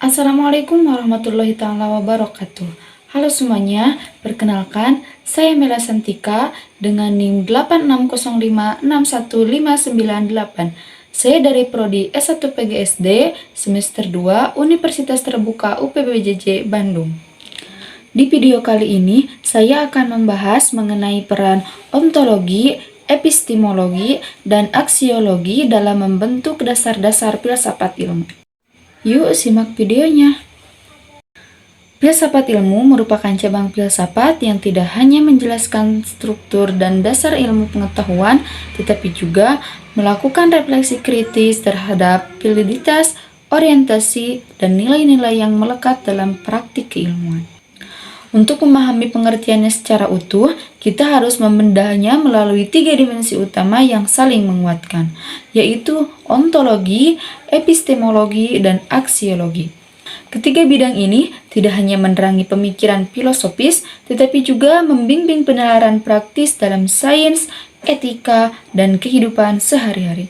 Assalamualaikum warahmatullahi taala wabarakatuh. Halo semuanya, perkenalkan saya Mela Santika dengan NIM 8605615998. Saya dari Prodi S1 PGSD semester 2 Universitas Terbuka UPBJJ Bandung. Di video kali ini, saya akan membahas mengenai peran ontologi, epistemologi, dan aksiologi dalam membentuk dasar-dasar filsafat ilmu. Yuk simak videonya. Filsafat ilmu merupakan cabang filsafat yang tidak hanya menjelaskan struktur dan dasar ilmu pengetahuan, tetapi juga melakukan refleksi kritis terhadap validitas, orientasi, dan nilai-nilai yang melekat dalam praktik keilmuan. Untuk memahami pengertiannya secara utuh, kita harus membendahnya melalui 3 dimensi utama yang saling menguatkan, yaitu ontologi, epistemologi, dan aksiologi. Ketiga bidang ini tidak hanya menerangi pemikiran filosofis, tetapi juga membimbing penalaran praktis dalam sains, etika, dan kehidupan sehari-hari.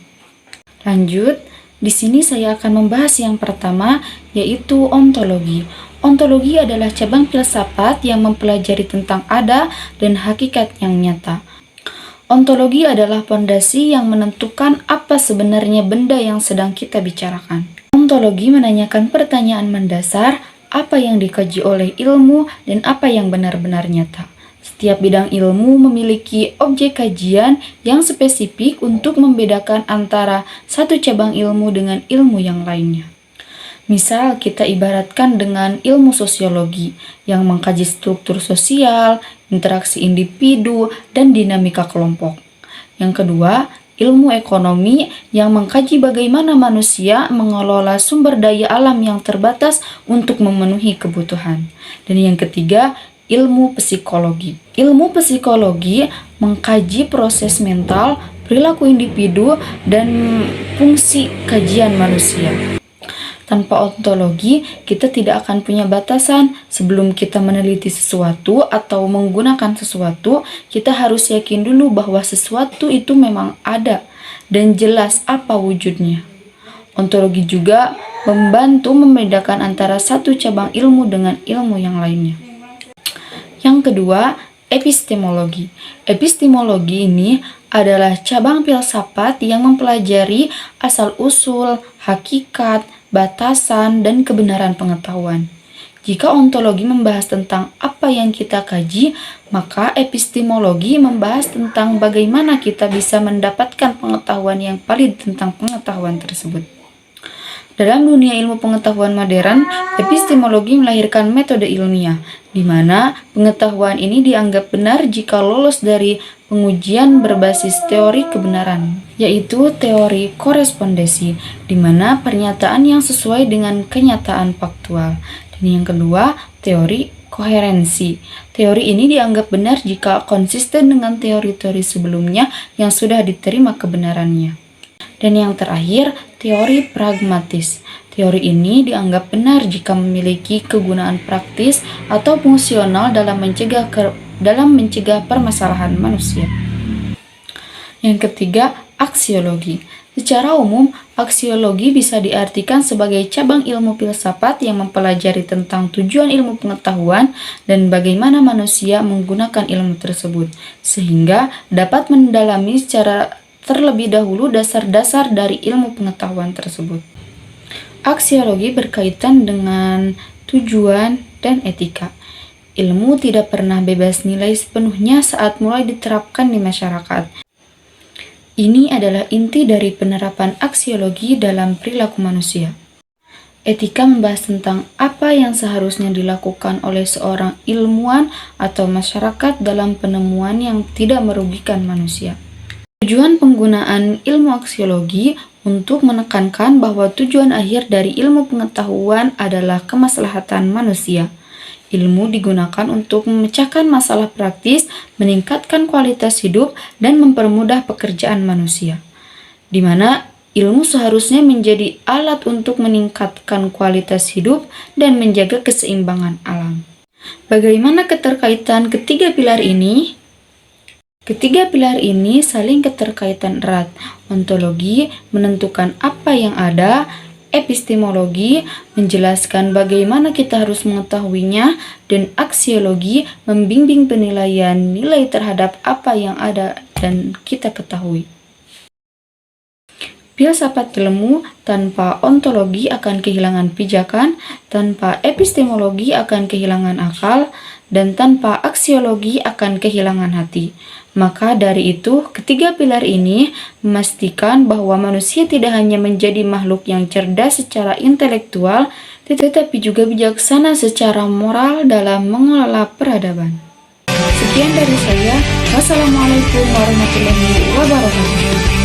Lanjut, di sini saya akan membahas yang pertama, yaitu ontologi. Ontologi adalah cabang filsafat yang mempelajari tentang ada dan hakikat yang nyata. Ontologi adalah fondasi yang menentukan apa sebenarnya benda yang sedang kita bicarakan. Ontologi menanyakan pertanyaan mendasar, apa yang dikaji oleh ilmu dan apa yang benar-benar nyata. Setiap bidang ilmu memiliki objek kajian yang spesifik untuk membedakan antara satu cabang ilmu dengan ilmu yang lainnya. Misal, kita ibaratkan dengan ilmu sosiologi yang mengkaji struktur sosial, interaksi individu, dan dinamika kelompok. Yang kedua, ilmu ekonomi yang mengkaji bagaimana manusia mengelola sumber daya alam yang terbatas untuk memenuhi kebutuhan. Dan yang ketiga, ilmu psikologi. Ilmu psikologi mengkaji proses mental, perilaku individu, dan fungsi kajian manusia. Tanpa ontologi, kita tidak akan punya batasan. Sebelum kita meneliti sesuatu atau menggunakan sesuatu, kita harus yakin dulu bahwa sesuatu itu memang ada dan jelas apa wujudnya. Ontologi juga membantu membedakan antara satu cabang ilmu dengan ilmu yang lainnya. Yang kedua, epistemologi. Epistemologi ini adalah cabang filsafat yang mempelajari asal-usul, hakikat, batasan, dan kebenaran pengetahuan. Jika ontologi membahas tentang apa yang kita kaji, maka epistemologi membahas tentang bagaimana kita bisa mendapatkan pengetahuan yang valid tentang pengetahuan tersebut. Dalam dunia ilmu pengetahuan modern, epistemologi melahirkan metode ilmiah, di mana pengetahuan ini dianggap benar jika lolos dari pengujian berbasis teori kebenaran, yaitu teori korespondensi, di mana pernyataan yang sesuai dengan kenyataan faktual. Dan yang kedua, teori koherensi. Teori ini dianggap benar jika konsisten dengan teori-teori sebelumnya yang sudah diterima kebenarannya. Dan yang terakhir, teori pragmatis. Teori ini dianggap benar jika memiliki kegunaan praktis atau fungsional dalam mencegah permasalahan manusia. Yang ketiga, aksiologi. Secara umum, aksiologi bisa diartikan sebagai cabang ilmu filsafat yang mempelajari tentang tujuan ilmu pengetahuan dan bagaimana manusia menggunakan ilmu tersebut, sehingga dapat mendalami secara terlebih dahulu dasar-dasar dari ilmu pengetahuan tersebut. Aksiologi berkaitan dengan tujuan dan etika. Ilmu tidak pernah bebas nilai sepenuhnya saat mulai diterapkan di masyarakat. Ini adalah inti dari penerapan aksiologi dalam perilaku manusia. Etika membahas tentang apa yang seharusnya dilakukan oleh seorang ilmuwan atau masyarakat dalam penemuan yang tidak merugikan manusia. Tujuan penggunaan ilmu aksiologi untuk menekankan bahwa tujuan akhir dari ilmu pengetahuan adalah kemaslahatan manusia. Ilmu digunakan untuk memecahkan masalah praktis, meningkatkan kualitas hidup, dan mempermudah pekerjaan manusia. Di mana ilmu seharusnya menjadi alat untuk meningkatkan kualitas hidup dan menjaga keseimbangan alam. Bagaimana keterkaitan ketiga pilar ini? Ketiga pilar ini saling keterkaitan erat. Ontologi menentukan apa yang ada, Epistemologi menjelaskan bagaimana kita harus mengetahuinya, dan aksiologi membimbing penilaian nilai terhadap apa yang ada dan kita ketahui. Filsafat ilmu tanpa ontologi akan kehilangan pijakan, tanpa epistemologi akan kehilangan akal, dan tanpa aksiologi akan kehilangan hati. Maka dari itu, ketiga pilar ini memastikan bahwa manusia tidak hanya menjadi makhluk yang cerdas secara intelektual, tetapi juga bijaksana secara moral dalam mengelola peradaban. Sekian dari saya. Wassalamualaikum warahmatullahi wabarakatuh.